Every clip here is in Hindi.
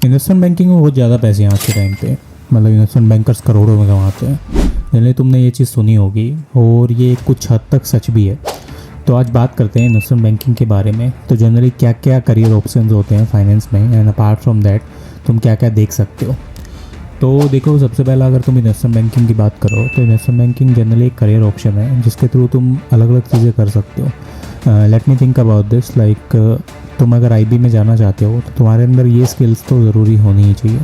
इन्वेस्टमेंट बैंकिंग में बहुत ज़्यादा पैसे हैं आज के टाइम पे, मतलब इन्वेस्टमेंट बैंकर्स करोड़ों में कमाते हैं। जनरली तुमने ये चीज़ सुनी होगी और ये कुछ हद तक सच भी है। तो आज बात करते हैं इन्वेस्टमेंट बैंकिंग के बारे में। तो जनरली क्या क्या करियर ऑप्शंस होते हैं फाइनेंस में, एंड अपार्ट फ्रॉम दैट तुम क्या क्या देख सकते हो। तो देखो, सबसे पहला अगर तुम इन्वेस्टमेंट बैंकिंग की बात करो तो इन्वेस्टमेंट बैंकिंग जनरली एक करियर ऑप्शन है जिसके थ्रू तुम अलग अलग चीज़ें कर सकते हो। Let me think about this, like तुम अगर आईबी में जाना चाहते हो तो तुम्हारे अंदर ये स्किल्स तो ज़रूरी होनी ही चाहिए।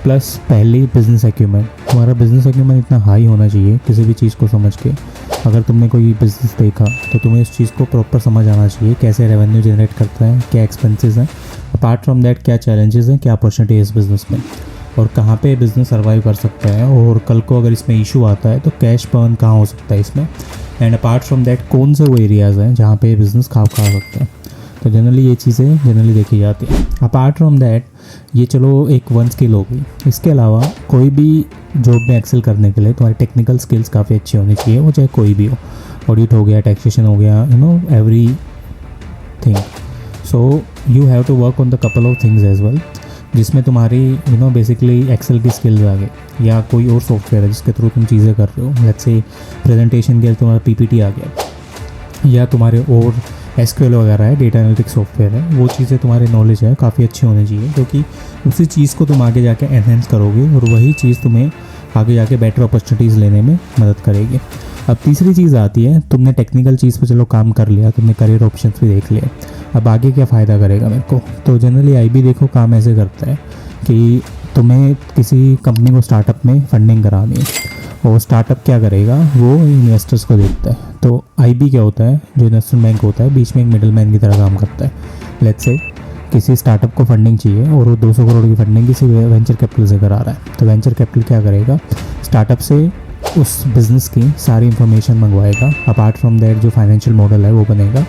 प्लस पहली बिजनेस एक्यूमेंट, तुम्हारा बिजनेस एक्यूमेंट इतना हाई होना चाहिए किसी भी चीज़ को समझ के। अगर तुमने कोई बिज़नेस देखा तो तुम्हें उस चीज़ को प्रॉपर समझ आना चाहिए, कैसे रेवेन्यू जनरेट करता है, क्या एक्सपेंसेस हैं, अपार्ट फ्रॉम दैट क्या चैलेंजेस हैं, क्या अपॉर्चुनिटी है इस बिज़नेस में, और कहाँ पे बिज़नेस सर्वाइव कर सकता है, और कल को अगर इसमें इशू आता है तो कैश बर्न कहाँ हो सकता है इसमें, एंड अपार्ट फ्रॉम दैट कौन से वो एरियाज़ हैं जहाँ पे बिज़नेस खा सकता है। तो जनरली ये चीज़ें जनरली देखी जाती हैं। अपार्ट फ्रॉम दैट ये चलो एक वन स्किल हो गई। इसके अलावा कोई भी जॉब में एक्सेल करने के लिए तुम्हारी टेक्निकल स्किल्स काफ़ी अच्छी होनी चाहिए, वो चाहे कोई भी हो। ऑडिट हो गया, टैक्सेशन हो गया, everything. So you have to work on the couple of things as well, जिसमें तुम्हारी बेसिकली एक्सेल की स्किल्स आ गई, या कोई और सॉफ्टवेयर है जिसके थ्रू तुम चीज़ें कर रहे हो। लेट्स से प्रेजेंटेशन के लिए तुम्हारा पीपीटी आ गया, या तुम्हारे और एसक्यूएल वगैरह है, डेटा एनालिटिक्स सॉफ्टवेयर है, वो चीज़ें तुम्हारी नॉलेज है काफ़ी अच्छी होनी चाहिए, क्योंकि उसी चीज़ को तुम आगे जाके एनहेंस करोगे और वही चीज़ तुम्हें आगे जाके बेटर अपॉर्चुनिटीज़ लेने में मदद करेगी। अब तीसरी चीज़ आती है, तुमने टेक्निकल चीज़ पर चलो काम कर लिया, तुमने करियर ऑप्शंस भी देख लिए, अब आगे क्या फ़ायदा करेगा मेरे को। तो जनरली आईबी देखो काम ऐसे करता है कि तुम्हें किसी कंपनी को स्टार्टअप में फंडिंग करानी है, और स्टार्टअप क्या करेगा, वो इन्वेस्टर्स को देखता है। तो आईबी क्या होता है, जो इन्वेस्टमेंट बैंक होता है, बीच में एक मिडल मैन की तरह काम करता है। लेट्स से किसी स्टार्टअप को फंडिंग चाहिए और वो 200 करोड़ की फंडिंग किसी वेंचर कैपिटल से करा रहा है, तो वेंचर कैपिटल क्या करेगा, स्टार्टअप से उस बिज़नेस की सारी इन्फॉर्मेशन मंगवाएगा। अपार्ट फ्रॉम दैट जो फाइनेंशियल मॉडल है वो बनेगा,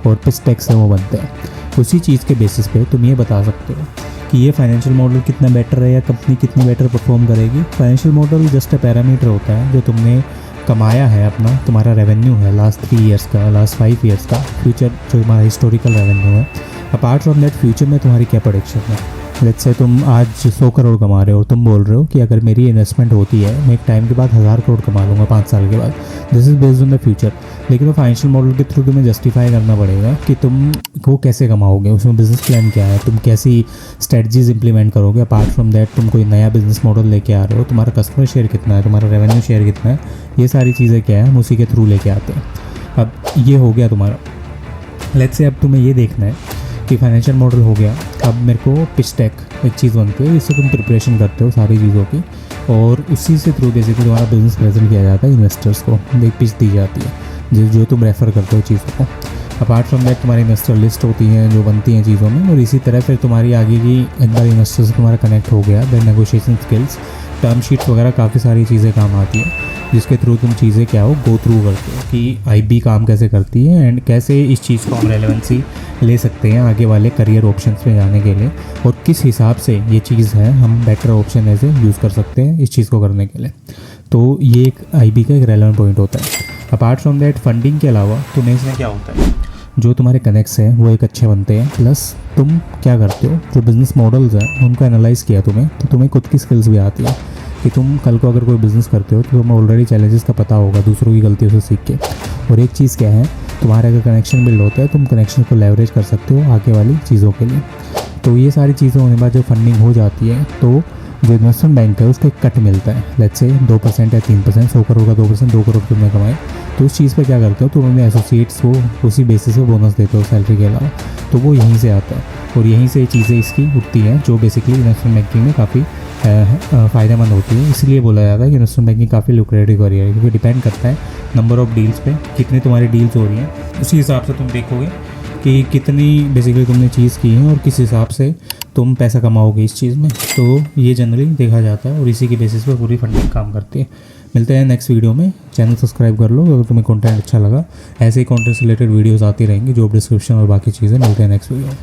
और पिच टेक्स है वो बनते हैं। उसी चीज़ के बेसिस पे तुम ये बता सकते हो कि ये फाइनेंशियल मॉडल कितना बेटर है या कंपनी कितनी बेटर परफॉर्म करेगी। Financial model just a parameter होता है जो तुमने कमाया है, अपना तुम्हारा रेवेन्यू है लास्ट 3 ईयर्स का, लास्ट 5 ईयर्स का, फ्यूचर जो तुम्हारा हिस्टोरिकल रेवेन्यू है। अपार्ट फ्रॉम दैट फ्यूचर में तुम्हारी क्या प्रोडिक्शन है। लेट्स से तुम आज 100 करोड़ कमा रहे हो, तुम बोल रहे हो कि अगर मेरी इन्वेस्टमेंट होती है मैं एक टाइम के बाद 1000 करोड़ कमा लूँगा 5 साल के बाद। This is based on the future. लेकिन वो फाइनेंशियल मॉडल के थ्रू तुम्हें जस्टिफाई करना पड़ेगा कि तुम वो कैसे कमाओगे, उसमें बिजनेस प्लान क्या है, तुम कैसी स्ट्रेटजीज इंप्लीमेंट करोगे। अपार्ट फ्रॉम दैट तुम कोई नया बिजनेस मॉडल लेके आ रहे हो, तुम्हारा कस्टमर शेयर कितना है, तुम्हारा रेवेन्यू शेयर कितना है, ये सारी चीज़ें क्या है हम उसी के थ्रू लेके आते हैं। अब ये हो गया तुम्हारा। लेट्स से अब तुम्हें ये देखना है कि फाइनेंशियल मॉडल हो गया, अब मेरे को पिच टेक एक चीज़ बनती है, इससे तुम प्रिपरेशन करते हो सारी चीज़ों की, और उसी से थ्रू बेसिकली तुम्हारा बिजनेस प्रेजेंट किया जाता है इन्वेस्टर्स को, एक पिच दी जाती है जो तुम रेफ़र करते हो चीज़ों को। अपार्ट फ्रॉम दैट तुम्हारी इन्वेस्टर लिस्ट होती है जो बनती हैं चीज़ों में, और इसी तरह फिर तुम्हारी आगे की एक बार इन्वेस्टर से तुम्हारा कनेक्ट हो गया, then negotiation skills, term sheets वगैरह काफ़ी सारी चीज़ें काम आती हैं, जिसके थ्रू तुम चीज़ें क्या हो गो थ्रू करते हो कि आईबी काम कैसे करती है, एंड कैसे इस चीज़ को हम रेलेवेंसी ले सकते हैं आगे वाले करियर ऑप्शंस में जाने के लिए, और किस हिसाब से ये चीज़ है हम बेटर ऑप्शन ऐसे यूज़ कर सकते हैं इस चीज़ को करने के लिए। तो ये एक आईबी का एक रेलेवेंट पॉइंट होता है। अपार्ट फ्रॉम दैट फंडिंग के अलावा तुम्हें इसमें क्या होता है, जो तुम्हारे कनेक्ट्स हैं वो एक अच्छे बनते हैं, प्लस तुम क्या करते हो, जो बिज़नेस मॉडल्स हैं उनको एनालाइज़ किया तुम्हें, तो तुम्हें खुद की स्किल्स भी आती है कि तुम कल को अगर कोई बिज़नेस करते हो तो तुम्हें ऑलरेडी चैलेंजेस का पता होगा दूसरों की गलतियों से सीख के। और एक चीज़ क्या है, तुम्हारे अगर कनेक्शन बिल्ड होता है तुम कनेक्शन को लेवरेज कर सकते हो आगे वाली चीज़ों के लिए। तो ये सारी चीज़ें होने के बाद जो फंडिंग हो जाती है, तो जो इन्वेस्टमेंट बैंक है उसका एक कट मिलता है। लेट्स से 2% या 3%, 100 करोड़ का 2%, 2 करोड़ तुमने कमाए, तो उस चीज़ पे क्या करते हो तुम अपने एसोसिएट्स को उसी बेसिस पे बोनस देते हो सैलरी के अलावा, तो वो यहीं से आता है, और यहीं से चीज़ें इसकी उठती हैं जो बेसिकली इन्वेस्टमेंट बैंकिंग में काफ़ी फ़ायदेमंद होती है। इसलिए बोला जाता है कि इन्वेस्टमेंट बैंकिंग काफ़ी लुक्रेटिव करियर है, क्योंकि डिपेंड करता है नंबर ऑफ़ डील्स पे, कितनी तुम्हारी डील्स हो रही हैं, उसी हिसाब से तुम देखोगे कि कितनी बेसिकली तुमने चीज़ की है और किस हिसाब से तुम पैसा कमाओगे इस चीज़ में। तो ये जनरली देखा जाता है, और इसी के बेसिस पे पूरी फंडिंग काम करती है। मिलते हैं नेक्स्ट वीडियो में। चैनल सब्सक्राइब कर लो अगर तुम्हें कंटेंट अच्छा लगा। ऐसे ही कंटेंट से रिलेटेड वीडियोस आती रहेंगी, जॉब डिस्क्रिप्शन और बाकी चीज़ें। मिलते हैं नेक्स्ट वीडियो में।